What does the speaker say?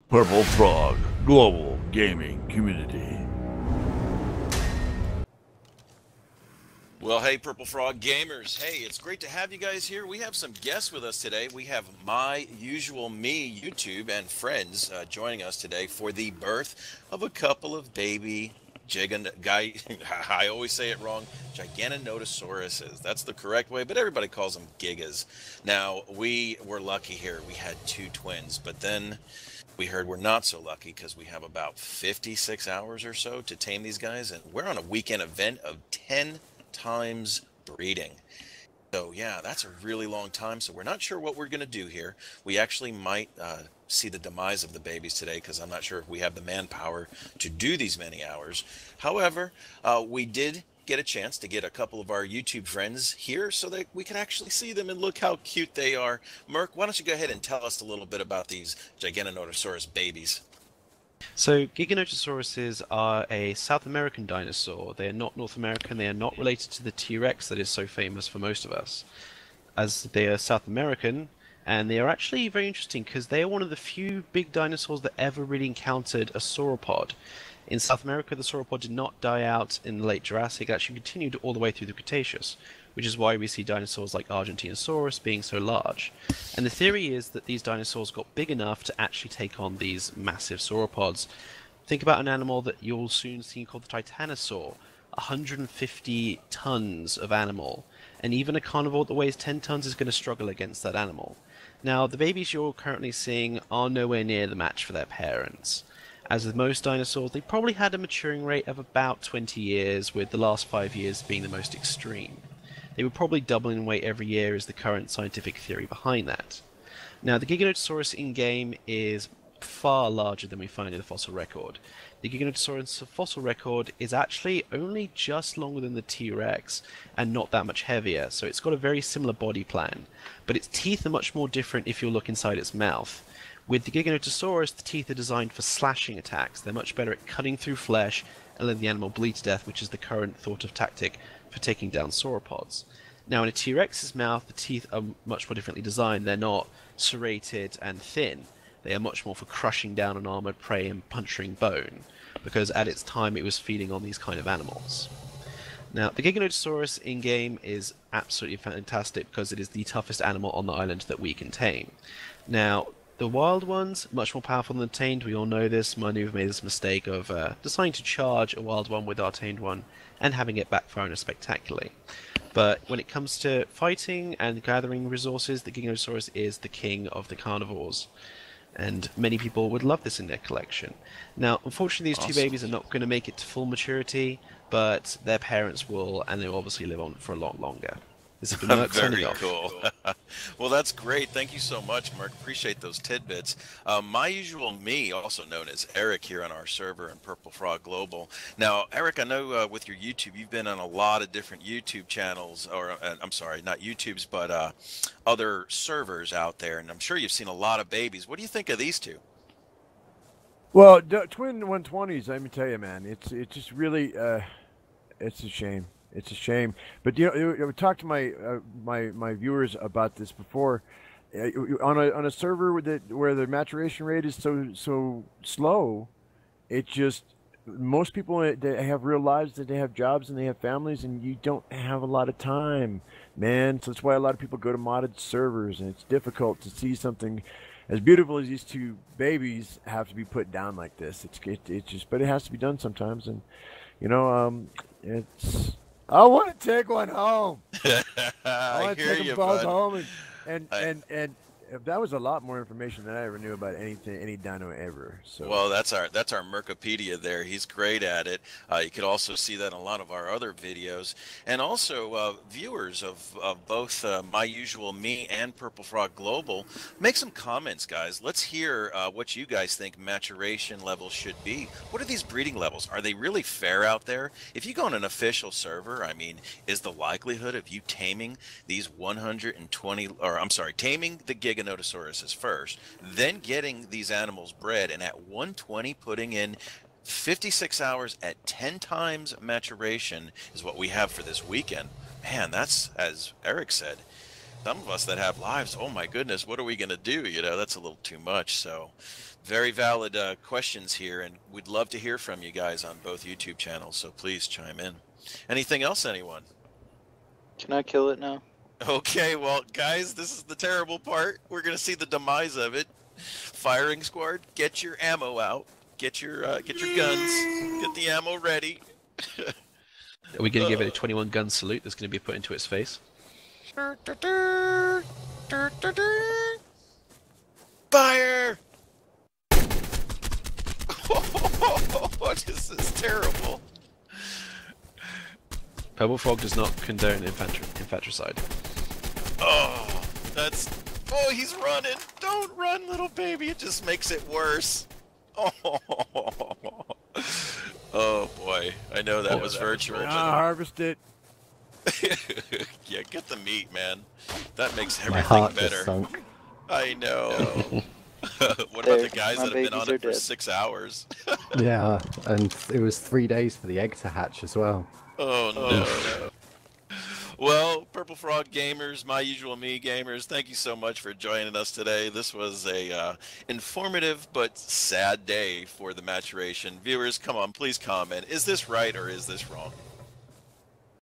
Purple Frog Global Gaming Community. Well, hey, Purple Frog gamers. Hey, it's great to have you guys here. We have some guests with us today. We have My Usual Me YouTube and friends joining us today for the birth of a couple of baby I always say it wrong, Giganotosauruses. That's the correct way, but everybody calls them Gigas. Now, we were lucky here. We had two twins, but then we heard we're not so lucky because we have about 56 hours or so to tame these guys, and we're on a weekend event of 10 times breeding. So yeah, that's a really long time. So we're not sure what we're going to do here. We actually might see the demise of the babies today because I'm not sure if we have the manpower to do these many hours. However, we did get a chance to get a couple of our YouTube friends here so that we can actually see them and look how cute they are. Merc, why don't you go ahead and tell us a little bit about these Giganotosaurus babies? So, Giganotosauruses are a South American dinosaur. They are not North American. They are not related to the T-Rex that is so famous for most of us, as they are South American, and they are actually very interesting because they are one of the few big dinosaurs that ever really encountered a sauropod. In South America, the sauropod did not die out in the late Jurassic. It actually continued all the way through the Cretaceous, which is why we see dinosaurs like Argentinosaurus being so large. And the theory is that these dinosaurs got big enough to actually take on these massive sauropods. Think about an animal that you'll soon see called the Titanosaur, 150 tons of animal, and even a carnivore that weighs 10 tons is going to struggle against that animal. Now, the babies you're currently seeing are nowhere near the match for their parents. As with most dinosaurs, they probably had a maturing rate of about 20 years, with the last 5 years being the most extreme. They were probably doubling in weight every year is the current scientific theory behind that. Now, the Giganotosaurus in-game is far larger than we find in the fossil record. The Giganotosaurus fossil record is actually only just longer than the T-Rex and not that much heavier, so it's got a very similar body plan. But its teeth are much more different if you look inside its mouth. With the Giganotosaurus, the teeth are designed for slashing attacks. They're much better at cutting through flesh and letting the animal bleed to death, which is the current thought of tactic for taking down sauropods. Now, in a T-Rex's mouth, the teeth are much more differently designed. They're not serrated and thin. They are much more for crushing down an armored prey and puncturing bone, because at its time it was feeding on these kind of animals. Now, the Giganotosaurus in-game is absolutely fantastic because it is the toughest animal on the island that we can tame. Now, the wild ones, much more powerful than the tamed. We all know this. Manu made this mistake of deciding to charge a wild one with our tamed one and having it backfire spectacularly. But when it comes to fighting and gathering resources, the Giganotosaurus is the king of the carnivores. And many people would love this in their collection. Now, unfortunately, these two babies are not going to make it to full maturity, but their parents will, and they'll obviously live on for a lot longer. This has been Merc signing off. Very cool. Well, that's great. Thank you so much, Merc. Appreciate those tidbits. My Usual Me, also known as Eric here on our server in Purple Frog Global. Now, Eric, I know with your YouTube, you've been on a lot of different YouTube channels, or I'm sorry, not YouTubes, but other servers out there, and I'm sure you've seen a lot of babies. What do you think of these two? Well, twin 120s, let me tell you, man, it's just really, it's a shame. It's a shame, but we talked to my viewers about this before. On a server where the maturation rate is so slow, it just most people they have real lives, that they have jobs and they have families, and you don't have a lot of time, man. So that's why a lot of people go to modded servers, and it's difficult to see something as beautiful as these two babies have to be put down like this. It's just, but it has to be done sometimes, and it's. I want to take one home. I want to take them both home, and that was a lot more information than I ever knew about any dino ever. So. Well, that's our Mercopedia there. He's great at it. You could also see that in a lot of our other videos, and also viewers of both My Usual Me and Purple Frog Global, make some comments, guys. Let's hear what you guys think maturation levels should be. What are these breeding levels? Are they really fair out there? If you go on an official server, I mean, is the likelihood of you taming these 120, or I'm sorry, taming the Giganotosauruses first, then getting these animals bred, and at 120 putting in 56 hours at 10 times maturation is what we have for this weekend. Man, that's, as Eric said, some of us that have lives, oh my goodness, what are we going to do? You know, that's a little too much. So Very valid questions here, and we'd love to hear from you guys on both YouTube channels, so please chime in. Anything else, anyone? Can I kill it now? Okay, well, guys, this is the terrible part. We're going to see the demise of it. Firing squad, get your ammo out. Get your guns. Get the ammo ready. Are we going to give it a 21 gun salute that's going to be put into its face? Fire! This is terrible. Purple Frog does not condone infanticide. Oh, that's... Oh, he's running! Don't run, little baby! It just makes it worse. Oh boy, I know that was virtual. Harvest it. Yeah, get the meat, man. That makes My everything heart better. just sunk. I know. What about the guys my that have been babies on are it for dead. 6 hours? Yeah, and it was 3 days for the egg to hatch as well. Oh no. Well, Purple Frog gamers, my usual me gamers, thank you so much for joining us today. This was a informative but sad day for the maturation. Viewers, come on, please comment. Is this right or is this wrong?